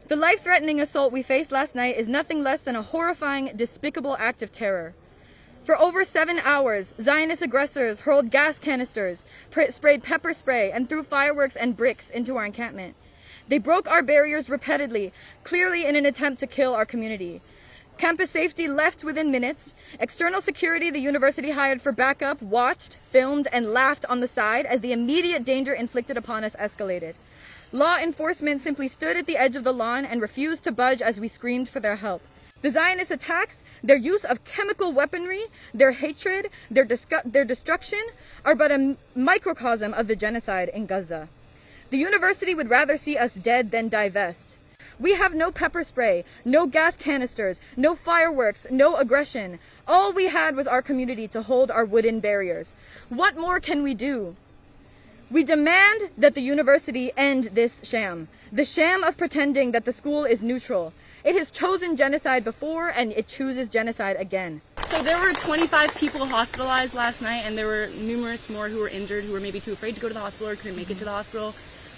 The life-threatening assault we faced last night is nothing less than a horrifying, despicable act of terror. For over 7 hours, Zionist aggressors hurled gas canisters, sprayed pepper spray, and threw fireworks and bricks into our encampment. They broke our barriers repeatedly, clearly in an attempt to kill our community. Campus safety left within minutes. External security the university hired for backup watched, filmed, and laughed on the side as the immediate danger inflicted upon us escalated. Law enforcement simply stood at the edge of the lawn and refused to budge as we screamed for their help. The Zionist attacks, their use of chemical weaponry, their hatred, their destruction are but a microcosm of the genocide in Gaza. The university would rather see us dead than divest. We have no pepper spray, no gas canisters, no fireworks, no aggression. All we had was our community to hold our wooden barriers. What more can we do? We demand that the university end this sham, the sham of pretending that the school is neutral. It has chosen genocide before, and it chooses genocide again. So there were 25 people hospitalized last night, and there were numerous more who were injured, who were maybe too afraid to go to the hospital or couldn't make it to the hospital.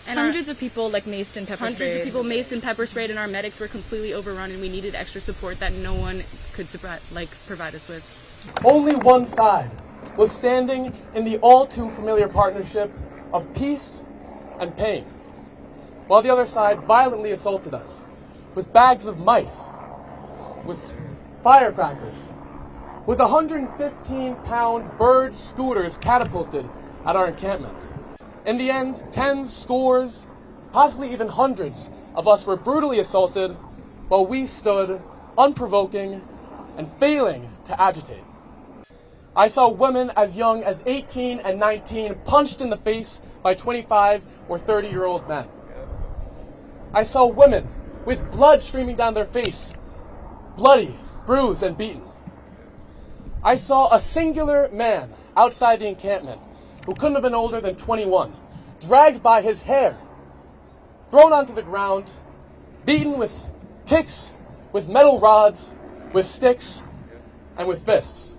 And hundreds of people maced and pepper sprayed. Hundreds of people maced and pepper sprayed, and our medics were completely overrun, and we needed extra support that no one could provide us with. Only one side was standing in the all too familiar partnership of peace and pain, while the other side violently assaulted us with bags of mice, with firecrackers, with 115-pound bird scooters catapulted at our encampment. In the end, tens, scores, possibly even hundreds of us were brutally assaulted while we stood unprovoking and failing to agitate. I saw women as young as 18 and 19 punched in the face by 25 or 30-year-old men. I saw women with blood streaming down their face, bloody, bruised, and beaten. I saw a singular man outside the encampment who couldn't have been older than 21, dragged by his hair, thrown onto the ground, beaten with kicks, with metal rods, with sticks, and with fists.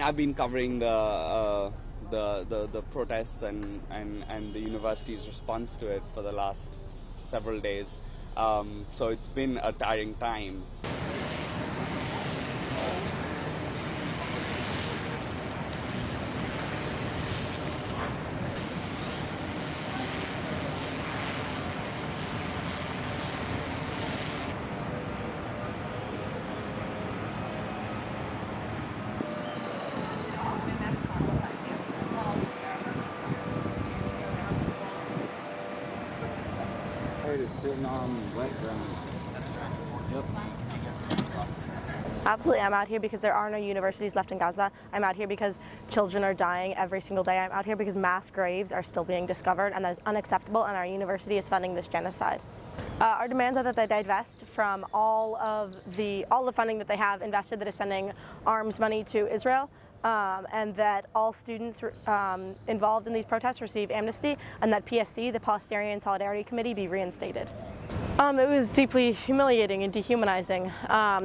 I've been covering the protests and the university's response to it for the last several days. So it's been a tiring time. Sitting on wet ground. Yep. Absolutely, I'm out here because there are no universities left in Gaza. I'm out here because children are dying every single day. I'm out here because mass graves are still being discovered, and that is unacceptable, and our university is funding this genocide. Our demands are that they divest from all the funding that they have invested that is sending arms money to Israel, and that all students involved in these protests receive amnesty, and that PSC, the Palestinian Solidarity Committee, be reinstated. It was deeply humiliating and dehumanizing.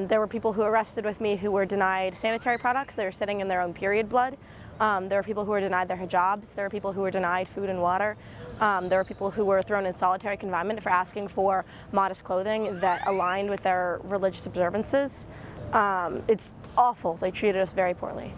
There were people who arrested with me who were denied sanitary products. They were sitting in their own period blood. There were people who were denied their hijabs. There were people who were denied food and water. There were people who were thrown in solitary confinement for asking for modest clothing that aligned with their religious observances. It's awful. They treated us very poorly.